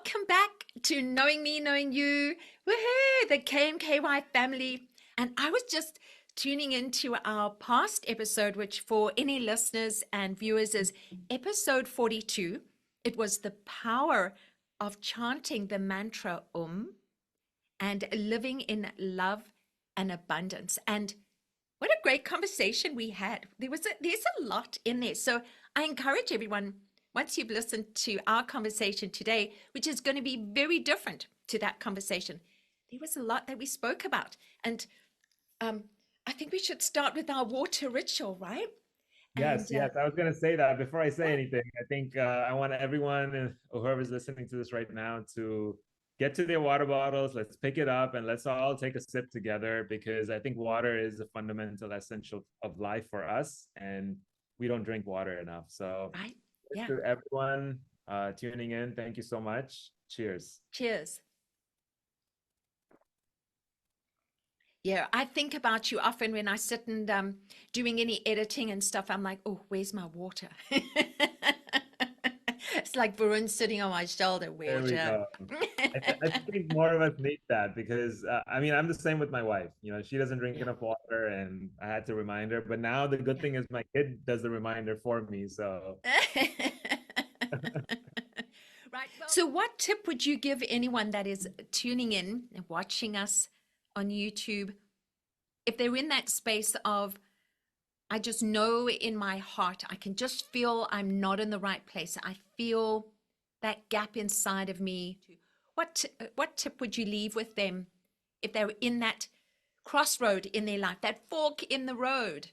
welcome back to Knowing Me, Knowing You. Woohoo, the KMKY family. And I was just tuning into our past episode, which for any listeners and viewers is episode 42. It was the power of chanting the mantra and living in love and abundance. And what a great conversation we had. There's a lot in there. So I encourage everyone, once you've listened to our conversation today, which is going to be very different to that conversation, there was a lot that we spoke about. And I think we should start with our water ritual, right? Yes, And yes. I was going to say that before I say anything. I think I want everyone or whoever's listening to this right now to get to their water bottles. Let's pick it up and let's all take a sip together, because I think water is a fundamental essential of life for us, and we don't drink water enough. So right, yeah. to everyone tuning in, thank you so much. Cheers. Cheers. Yeah, I think about you often when I sit and doing any editing and stuff. I'm like, oh, where's my water? It's like Varun sitting on my shoulder. There we Water. go. I think more of us need that, because I mean, I'm the same with my wife. You know, she doesn't drink Yeah. enough water, and I had to remind her. But now the good thing is my kid does the reminder for me. So, Right. Well, so what tip would you give anyone that is tuning in and watching us on YouTube if they're in that space of, I just know in my heart, I can just feel I'm not in the right place. I feel that gap inside of me. What tip would you leave with them if they're in that crossroad in their life, that fork in the road?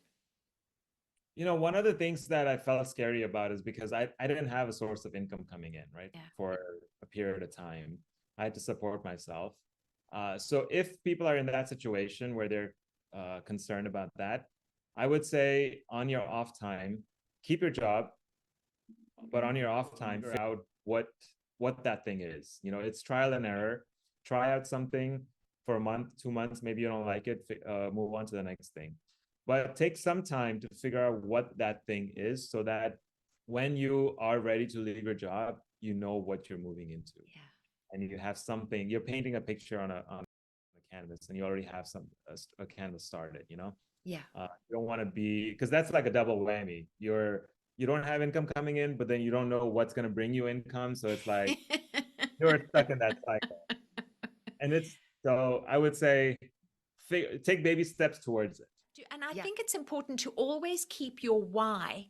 you know, one of the things that I felt scary about is because I didn't have a source of income coming in, right? Yeah. For a period of time. I had to support myself. So if people are in that situation where they're concerned about that, I would say on your off time, keep your job, but on your off time, figure out what that thing is. You know, it's trial and error. Try out something for a month, 2 months. Maybe you don't like it, move on to the next thing. But take some time to figure out what that thing is, so that when you are ready to leave your job, you know what you're moving into. Yeah. And you have something. You're painting a picture on a canvas, and you already have a canvas started. You know. Yeah. You don't want to be, because that's like a double whammy. You don't have income coming in, but then you don't know what's going to bring you income. So it's like you're stuck in that cycle. And it's, so I would say take baby steps towards it. And I think it's important to always keep your why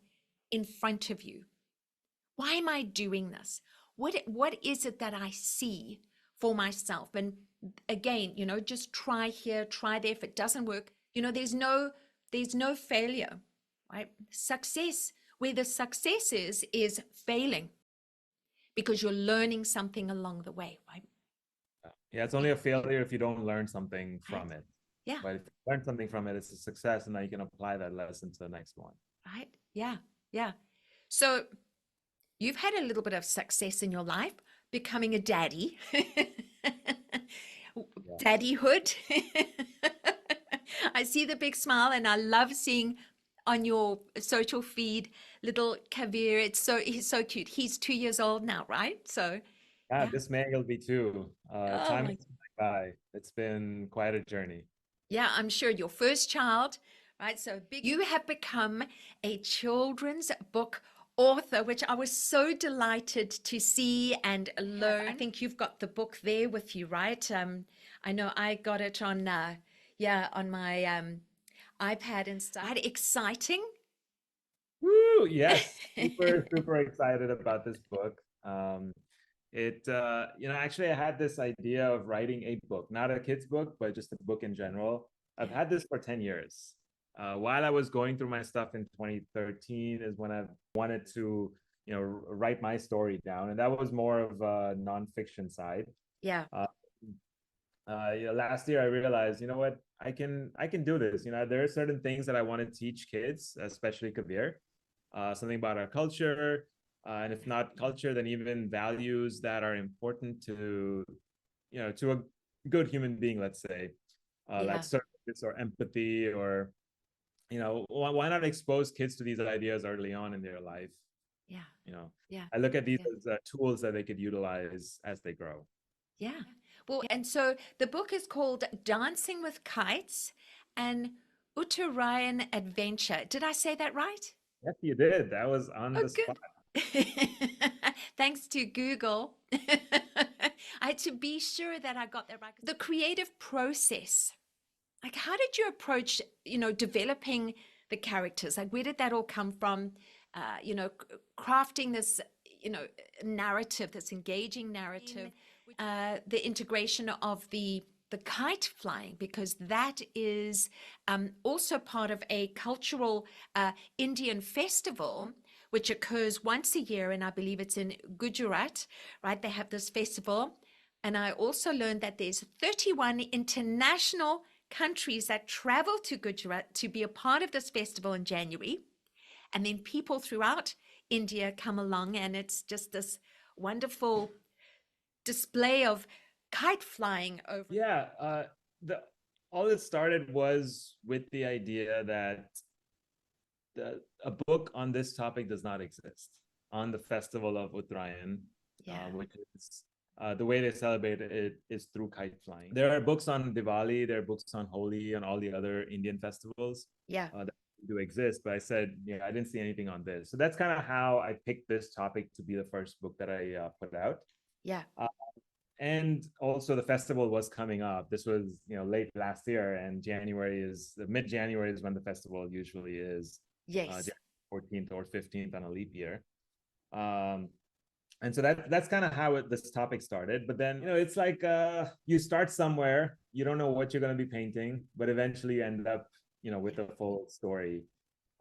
in front of you. Why am I doing this? What is it that I see for myself? And again, just try here, try there. If it doesn't work, there's no failure, right? Success, where the success is failing, because you're learning something along the way, right? Yeah, it's only a failure if you don't learn something from it. Yeah. But if you learn something from it, it's a success, and now you can apply that lesson to the next one. Right. Yeah. Yeah. So you've had a little bit of success in your life becoming a daddy. Daddyhood. I see the big smile, and I love seeing on your social feed little Kavir. He's so cute. He's 2 years old now, right? So yeah. This May he'll be two. oh Time my, is by. It's been quite a journey. yeah, I'm sure your first child, right? So big. You have become a children's book author, which I was so delighted to see and learn. I think you've got the book there with you, right? I know I got it on my iPad and stuff. Right, exciting. Woo! Yes, super excited about this book. Actually, I had this idea of writing a book, not a kid's book, but just a book in general. I've had this for 10 years. While I was going through my stuff in 2013 is when I wanted to, write my story down. And that was more of a nonfiction side. Yeah. Last year I realized, you know what, I can do this. There are certain things that I want to teach kids, especially Kabir, something about our culture, and if not culture, then even values that are important to a good human being, let's say, like service or empathy, or why not expose kids to these ideas early on in their life? Yeah. You know, Yeah. I look at these Yeah. as tools that they could utilize as they grow. Yeah. Well, and so the book is called Dancing with Kites and Uttarayan Adventure. Did I say that right? Yes, you did. That was on Oh, the spot. good. Thanks to Google. I had to be sure that I got that right. The creative process. Like, how did you approach, developing the characters? Like, where did that all come from? Crafting this, you know, narrative, this engaging narrative, the integration of the kite flying, because that is also part of a cultural Indian festival which occurs once a year, and I believe it's in Gujarat, right? They have this festival. And I also learned that there's 31 international countries that travel to Gujarat to be a part of this festival in January. And then people throughout India come along, and it's just this wonderful display of kite flying over. Yeah, the all it started was with the idea that a book on this topic does not exist on the festival of Uttarayan, Yeah. which is the way they celebrate it is through kite flying. There are books on Diwali, there are books on Holi and all the other Indian festivals Yeah. that do exist, but I said, yeah, I didn't see anything on this. So that's kind of how I picked this topic to be the first book that I put out. Yeah. And also the festival was coming up. This was, late last year, and mid-January is when the festival usually is. Yes. 14th or 15th on a leap year. And so that's kind of how this topic started. But then, it's like you start somewhere, you don't know what you're going to be painting, but eventually you end up, with a full story.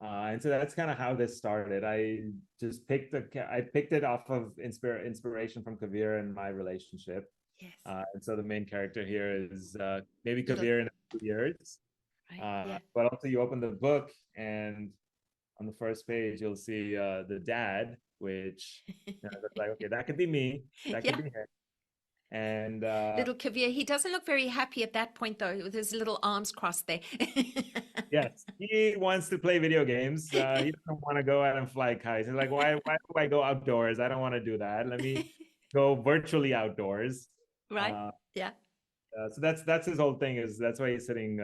And so that's kind of how this started. I just picked it off of inspiration from Kavir and my relationship. Yes. And so the main character here is maybe Little- Kavir in a few years. Right. Yeah. But also you open the book, and on the first page you'll see the dad, which looks like, okay, that could be me, that could Yeah. be him. And Little Kavir, he doesn't look very happy at that point, though, with his little arms crossed there. yes, he wants to play video games. He doesn't want to go out and fly kites. He's like, why do I go outdoors? I don't want to do that. Let me go virtually outdoors. Right. Yeah. So that's his whole thing. That's why he's sitting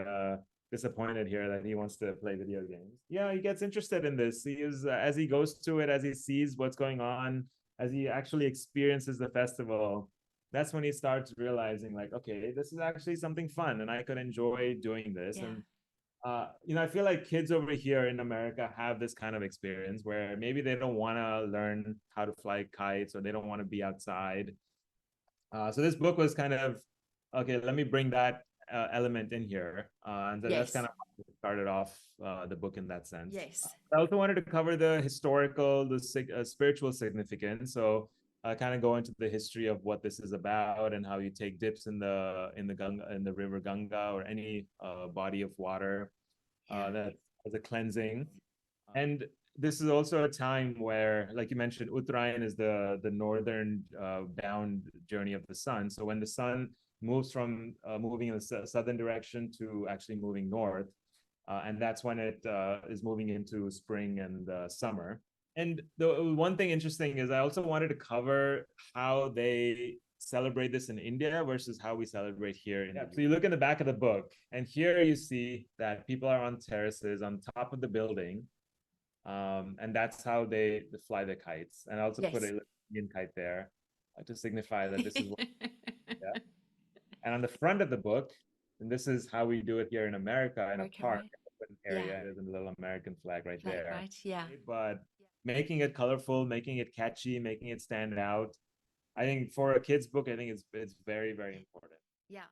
disappointed here, that he wants to play video games. Yeah, he gets interested in this. He is as he goes to it, as he sees what's going on, as he actually experiences the festival. That's when he starts realizing, like, okay, this is actually something fun, and I could enjoy doing this. Yeah. And I feel like kids over here in America have this kind of experience where maybe they don't want to learn how to fly kites, or they don't want to be outside. So this book was kind of, okay, let me bring that element in here. And that's Yes. kind of how it started off the book in that sense. Yes. I also wanted to cover the historical, spiritual significance. So kind of go into the history of what this is about, and how you take dips in the Ganga, in the river Ganga, or any body of water that as a cleansing. And this is also a time where, like you mentioned, Uttarayan is the northern bound journey of the sun. So when the sun moves from moving in the southern direction to actually moving north, and that's when it is moving into spring and summer. And the one thing interesting is I also wanted to cover how they celebrate this in India versus how we celebrate here in So you look in the back of the book, and here you see that people are on terraces on top of the building. And that's how they fly the kites. And I also put a Indian kite there to signify that this is what. Yeah. And on the front of the book, and this is how we do it here in America, in a park, open area, there's a little American flag right there. Right. Yeah. But making it colorful, making it catchy, making it stand out, I think for a kid's book, I think it's very, very important. Yeah.